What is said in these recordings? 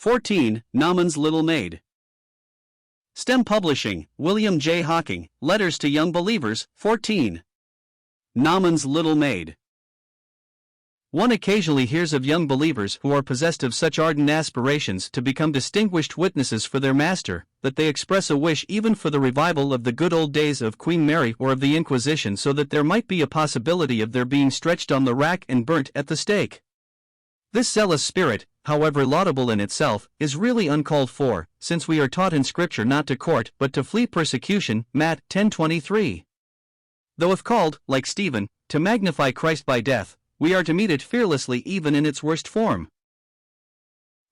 14. Naaman's Little Maid. STEM Publishing, William J. Hocking, Letters to Young Believers, 14. Naaman's Little Maid. One occasionally hears of young believers who are possessed of such ardent aspirations to become distinguished witnesses for their Master, that they express a wish even for the revival of the good old days of Queen Mary or of the Inquisition, so that there might be a possibility of their being stretched on the rack and burnt at the stake. This zealous spirit, however laudable in itself, is really uncalled for, since we are taught in Scripture not to court but to flee persecution, Matt 10:23. Though if called, like Stephen, to magnify Christ by death, we are to meet it fearlessly even in its worst form.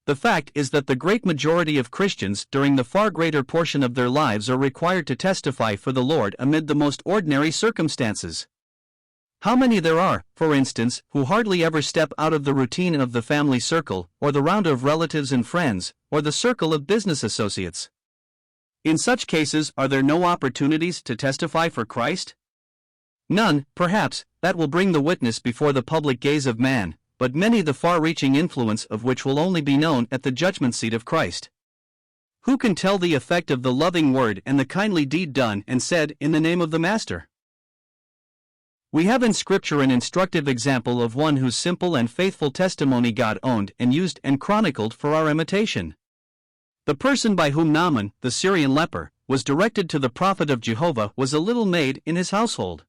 The fact is that the great majority of Christians during the far greater portion of their lives are required to testify for the Lord amid the most ordinary circumstances. How many there are, for instance, who hardly ever step out of the routine of the family circle, or the round of relatives and friends, or the circle of business associates? In such cases, are there no opportunities to testify for Christ? None, perhaps, that will bring the witness before the public gaze of man, but many the far-reaching influence of which will only be known at the judgment seat of Christ. Who can tell the effect of the loving word and the kindly deed done and said in the name of the Master? We have in Scripture an instructive example of one whose simple and faithful testimony God owned and used and chronicled for our imitation. The person by whom Naaman, the Syrian leper, was directed to the prophet of Jehovah was a little maid in his household.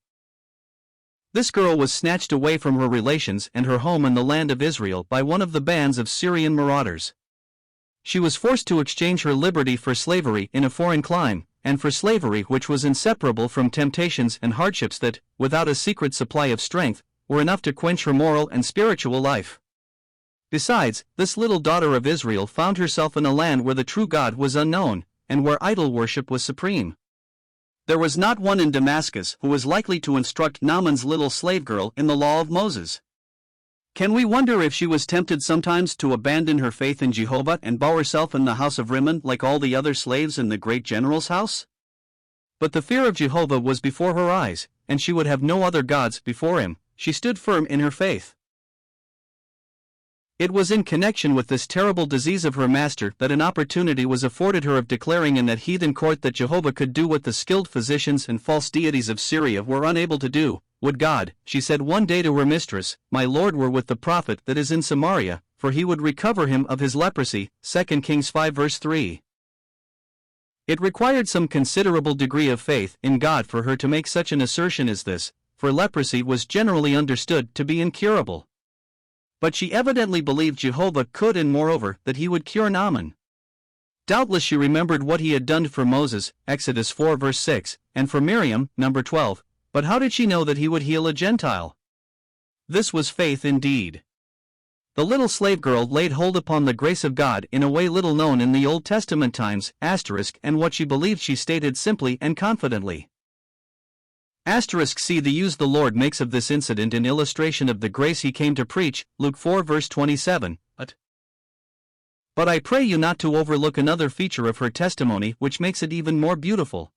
This girl was snatched away from her relations and her home in the land of Israel by one of the bands of Syrian marauders. She was forced to exchange her liberty for slavery in a foreign clime, and for slavery which was inseparable from temptations and hardships that, without a secret supply of strength, were enough to quench her moral and spiritual life. Besides, this little daughter of Israel found herself in a land where the true God was unknown, and where idol worship was supreme. There was not one in Damascus who was likely to instruct Naaman's little slave girl in the law of Moses. Can we wonder if she was tempted sometimes to abandon her faith in Jehovah and bow herself in the house of Rimmon like all the other slaves in the great general's house? But the fear of Jehovah was before her eyes, and she would have no other gods before him. She stood firm in her faith. It was in connection with this terrible disease of her master that an opportunity was afforded her of declaring in that heathen court that Jehovah could do what the skilled physicians and false deities of Syria were unable to do. Would God, she said one day to her mistress, my Lord were with the prophet that is in Samaria, for he would recover him of his leprosy. 2 Kings 5 verse 3. It required some considerable degree of faith in God for her to make such an assertion as this, for leprosy was generally understood to be incurable. But she evidently believed Jehovah could, and moreover that he would cure Naaman. Doubtless she remembered what he had done for Moses, Exodus 4 verse 6, and for Miriam, number 12. But how did she know that he would heal a Gentile? This was faith indeed. The little slave girl laid hold upon the grace of God in a way little known in the Old Testament times, and what she believed she stated simply and confidently. See the use the Lord makes of this incident in illustration of the grace he came to preach, Luke 4 verse 27, But I pray you not to overlook another feature of her testimony which makes it even more beautiful.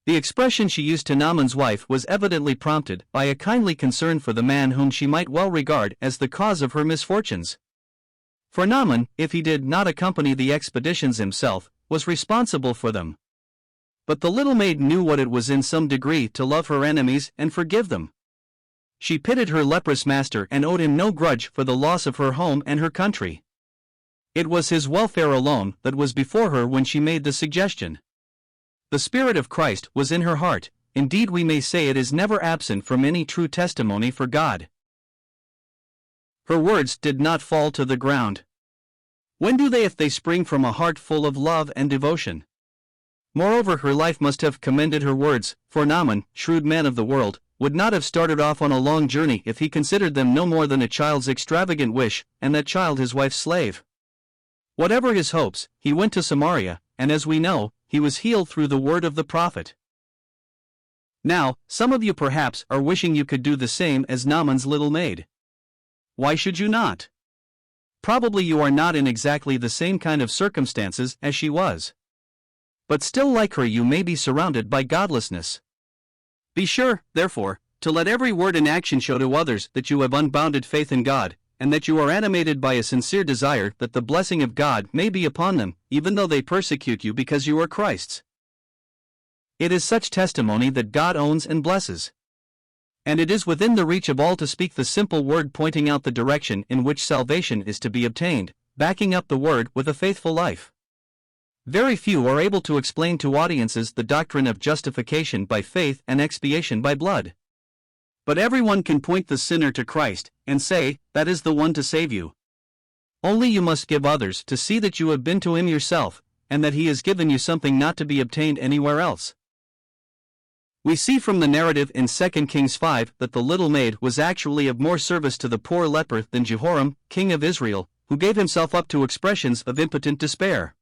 The expression she used to Naaman's wife was evidently prompted by a kindly concern for the man whom she might well regard as the cause of her misfortunes. For Naaman, if he did not accompany the expeditions himself, was responsible for them. But the little maid knew what it was in some degree to love her enemies and forgive them. She pitied her leprous master and owed him no grudge for the loss of her home and her country. It was his welfare alone that was before her when she made the suggestion. The Spirit of Christ was in her heart. Indeed, we may say it is never absent from any true testimony for God. Her words did not fall to the ground. When do they if they spring from a heart full of love and devotion? Moreover, her life must have commended her words, for Naaman, shrewd man of the world, would not have started off on a long journey if he considered them no more than a child's extravagant wish, and that child his wife's slave. Whatever his hopes, he went to Samaria, and as we know, he was healed through the word of the prophet. Now, some of you perhaps are wishing you could do the same as Naaman's little maid. Why should you not? Probably you are not in exactly the same kind of circumstances as she was. But still, like her, you may be surrounded by godlessness. Be sure, therefore, to let every word and action show to others that you have unbounded faith in God, and that you are animated by a sincere desire that the blessing of God may be upon them, even though they persecute you because you are Christ's. It is such testimony that God owns and blesses. And it is within the reach of all to speak the simple word pointing out the direction in which salvation is to be obtained, backing up the word with a faithful life. Very few are able to explain to audiences the doctrine of justification by faith and expiation by blood. But everyone can point the sinner to Christ and say, that is the one to save you. Only you must give others to see that you have been to him yourself, and that he has given you something not to be obtained anywhere else. We see from the narrative in 2 Kings 5 that the little maid was actually of more service to the poor leper than Jehoram, king of Israel, who gave himself up to expressions of impotent despair.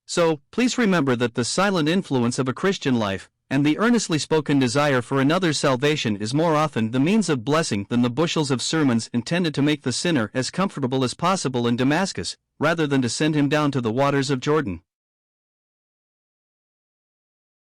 So, please remember that the silent influence of a Christian life, and the earnestly spoken desire for another's salvation is more often the means of blessing than the bushels of sermons intended to make the sinner as comfortable as possible in Damascus, rather than to send him down to the waters of Jordan.